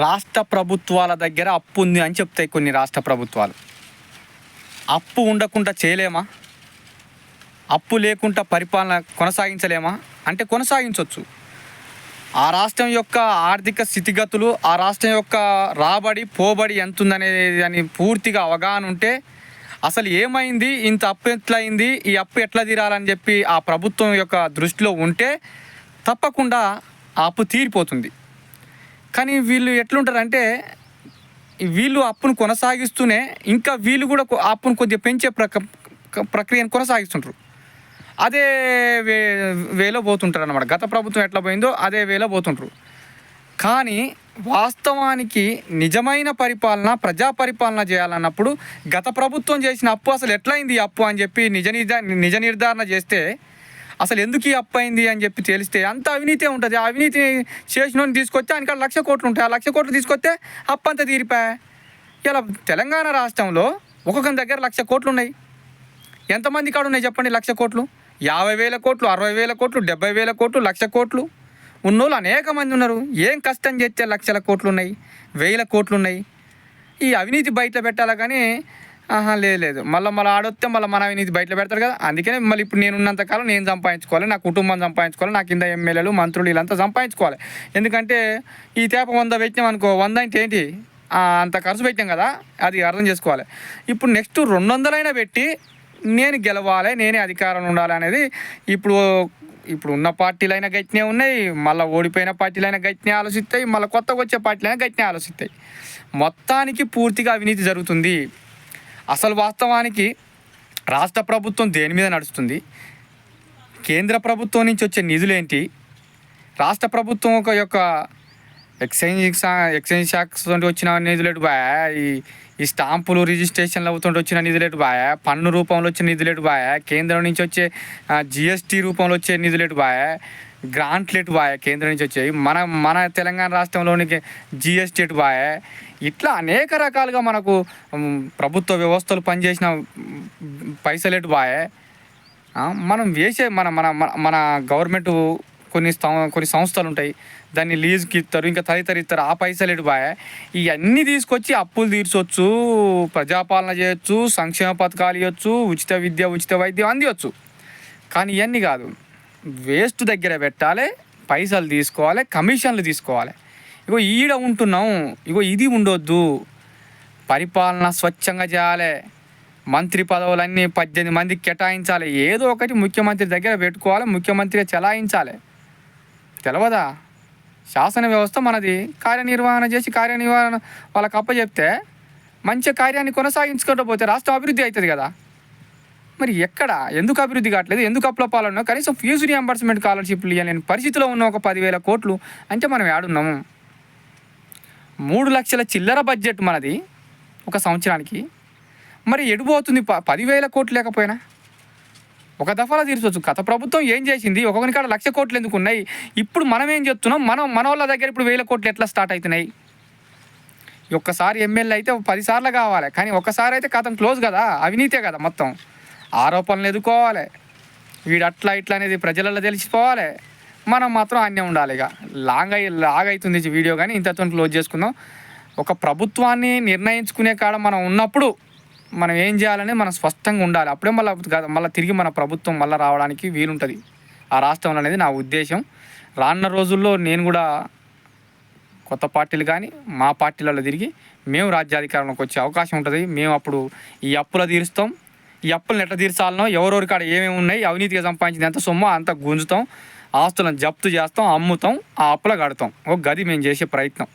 రాష్ట్ర ప్రభుత్వాల దగ్గర అప్పు ఉంది అని చెప్తాయి కొన్ని రాష్ట్ర ప్రభుత్వాలు. అప్పు ఉండకుండా చేయలేమా? అప్పు లేకుండా పరిపాలన కొనసాగించలేమా అంటే కొనసాగించవచ్చు. ఆ రాష్ట్రం యొక్క ఆర్థిక స్థితిగతులు, ఆ రాష్ట్రం యొక్క రాబడి పోబడి ఎంత ఉందనేది అని పూర్తిగా అవగాహన ఉంటే అసలు ఏమైంది, ఇంత అప్పు ఎట్లా అయింది, ఈ అప్పు ఎట్లా తీరాలని చెప్పి ఆ ప్రభుత్వం యొక్క దృష్టిలో ఉంటే తప్పకుండా ఆ అప్పు తీరిపోతుంది. కానీ వీళ్ళు ఎట్లుంటారంటే వీళ్ళు అప్పును కొనసాగిస్తూనే ఇంకా వీళ్ళు కూడా అప్పును కొద్దిగా పెంచే ప్రక్రియను కొనసాగిస్తుంటారు. అదే వేలో పోతుంటారు అన్నమాట. గత ప్రభుత్వం ఎట్లా పోయిందో అదే వేలో పోతుంటారు. కానీ వాస్తవానికి నిజమైన పరిపాలన, ప్రజా పరిపాలన చేయాలన్నప్పుడు గత ప్రభుత్వం చేసిన అప్పు అసలు ఎట్లయింది ఈ అప్పు అని చెప్పి నిజ నిర్ధారణ చేస్తే అసలు ఎందుకు ఈ అప్పు అయింది అని చెప్పి తెలిస్తే అంత అవినీతే ఉంటుంది. ఆ అవినీతి చేసిన తీసుకొస్తే ఆయనకి 1,00,000 కోట్లు ఉంటాయి. ఆ 1,00,000 కోట్లు తీసుకొస్తే అప్పు అంతా తీరిపోయా. ఇలా తెలంగాణ రాష్ట్రంలో ఒక్కొక్కరి దగ్గర 1,00,000 కోట్లు ఉన్నాయి. ఎంతమంది కాడు ఉన్నాయి చెప్పండి? 1,00,000 కోట్లు, 50,000 కోట్లు, 60,000 కోట్లు, 70,000 కోట్లు, 1,00,000 కోట్లు ఉన్నోళ్ళు అనేక మంది ఉన్నారు. ఏం కష్టం చేస్తే 1,00,000 కోట్లు ఉన్నాయి, 1,000 కోట్లు ఉన్నాయి. ఈ అవినీతి బయట పెట్టాలా కానీ లేదు మళ్ళీ ఆడొస్తే మళ్ళీ మన అవినీతి బయట పెడతారు కదా. అందుకనే మళ్ళీ ఇప్పుడు నేను ఉన్నంతకాలం నేను సంపాదించుకోవాలి, నా కుటుంబం సంపాదించుకోవాలి, నా కింద ఎమ్మెల్యేలు మంత్రులు వీళ్ళంతా సంపాదించుకోవాలి. ఎందుకంటే ఈ తేప 100 పెట్టినాం అనుకో, 100 అంటే ఏంటి అంత ఖర్చు పెట్టాం కదా, అది అర్థం చేసుకోవాలి. ఇప్పుడు నెక్స్ట్ 200 పెట్టి నేను గెలవాలి, నేనే అధికారంలో ఉండాలి అనేది ఇప్పుడు ఉన్న పార్టీలైనా గట్టినే ఉన్నాయి, మళ్ళీ ఓడిపోయిన పార్టీలైనా గట్టినే ఆలోచిస్తాయి, మళ్ళీ కొత్తగా వచ్చే పార్టీలైనా గట్టినే ఆలోచిస్తాయి. మొత్తానికి పూర్తిగా అవినీతి జరుగుతుంది. అసలు వాస్తవానికి రాష్ట్ర ప్రభుత్వం దేని మీద నడుస్తుంది? కేంద్ర ప్రభుత్వం నుంచి వచ్చే నిధులేంటి? రాష్ట్ర ప్రభుత్వం యొక్క ఎక్సైజ్ శాఖ వచ్చిన నిధులేటు బాయా, ఈ స్టాంపులు రిజిస్ట్రేషన్లు అవుతుంటే వచ్చిన నిధులేటు బాయా, పన్ను రూపంలో వచ్చే నిధులేటు బాయా, కేంద్రం నుంచి వచ్చే జిఎస్టీ రూపంలో వచ్చే నిధులేటు బాయా, గ్రాంట్లెటు బాయా, కేంద్రం నుంచి వచ్చాయి మన తెలంగాణ రాష్ట్రంలోనికి జిఎస్టీ ఎటు బాయా. ఇట్లా అనేక రకాలుగా మనకు ప్రభుత్వ వ్యవస్థలు పనిచేసిన పైసలేటు బాయే. మనం వేసే మన గవర్నమెంట్ కొన్ని సంస్థలు ఉంటాయి, దాన్ని లీజుకి ఇస్తారు, ఇంకా తదితర ఇస్తారు. ఆ పైసలేటు బాయే. ఇవన్నీ తీసుకొచ్చి అప్పులు తీర్చవచ్చు, ప్రజాపాలన చేయొచ్చు, సంక్షేమ పథకాలు ఇవ్వచ్చు, ఉచిత విద్య, ఉచిత వైద్యం అందివచ్చు. కానీ ఇవన్నీ కాదు, వేస్ట్ దగ్గర పెట్టాలి, పైసలు తీసుకోవాలి, కమిషన్లు తీసుకోవాలి. ఇగో ఈడ ఉంటున్నాం, ఇగో ఇది ఉండొద్దు. పరిపాలన స్వచ్ఛంగా చేయాలి. మంత్రి పదవులన్నీ 18 మందికి కేటాయించాలి. ఏదో ఒకటి ముఖ్యమంత్రి దగ్గర పెట్టుకోవాలి, ముఖ్యమంత్రిగా చెలాయించాలి. తెలవదా? శాసన వ్యవస్థ మనది. కార్యనిర్వహణ చేసి కార్యనిర్వహణ వాళ్ళకి అప్పచెప్తే మంచి కార్యాన్ని కొనసాగించుకుంటూ పోతే రాష్ట్రం అభివృద్ధి అవుతుంది కదా. మరి ఎక్కడ ఎందుకు అభివృద్ధి కావట్లేదు? ఎందుకు అప్పుల పాలన? కనీసం ఫీజు రియంబర్స్మెంట్ స్కాలర్షిప్లు ఇవ్వలేని పరిస్థితిలో ఉన్న ఒక 10,000 కోట్లు అంటే మనం ఏడున్నాము. 3 లక్షల చిల్లర బడ్జెట్ మనది ఒక సంవత్సరానికి. మరి ఎడిపోతుంది 10,000 కోట్లు లేకపోయినా? ఒక దఫాలో తీర్చవచ్చు. గత ప్రభుత్వం ఏం చేసింది? ఒక్కొక్కరి కాడ 1,00,000 కోట్లు ఎందుకు ఉన్నాయి? ఇప్పుడు మనం ఏం చెప్తున్నాం? మన వాళ్ళ దగ్గర ఇప్పుడు 1,000 కోట్లు ఎట్లా స్టార్ట్ అవుతున్నాయి? ఒక్కసారి ఎమ్మెల్యే అయితే 10 సార్లు కావాలి, కానీ ఒక్కసారి అయితే కథం క్లోజ్ కదా. అవినీతే కదా మొత్తం. ఆరోపణలు ఎదుర్కోవాలి, వీడు అట్లా ఇట్లా అనేది ప్రజలలో తెలిసిపోవాలి. మనం మాత్రం అన్నీ ఉండాలి. ఇక లాగ్ అవుతుంది వీడియో, కానీ ఇంతతో క్లోజ్ చేసుకుందాం. ఒక ప్రభుత్వాన్ని నిర్ణయించుకునే కాడ మనం ఉన్నప్పుడు మనం ఏం చేయాలని మనం స్పష్టంగా ఉండాలి. అప్పుడే మళ్ళీ తిరిగి మన ప్రభుత్వం మళ్ళీ రావడానికి వీలుంటుంది ఆ రాష్ట్రంలో అనేది నా ఉద్దేశం. రానున్న రోజుల్లో నేను కూడా కొత్త పార్టీలు కానీ మా పార్టీలలో తిరిగి మేము రాజ్యాధికారంలోకి వచ్చే అవకాశం ఉంటుంది. మేము అప్పుడు ఈ అప్పులు తీరుస్తాం. ఈ అప్పులను ఎట్లా తీర్చాలనో, ఎవరెవరి కాడ ఏమేమి ఉన్నాయి, అవినీతిగా సంపాదించింది ఎంత సొమ్ము అంత గుంజుతాం, ఆస్తులను జప్తు చేస్తాం, అమ్ముతాం, ఆ అప్పులు కడతాం. ఒక గది మేము చేసే ప్రయత్నం.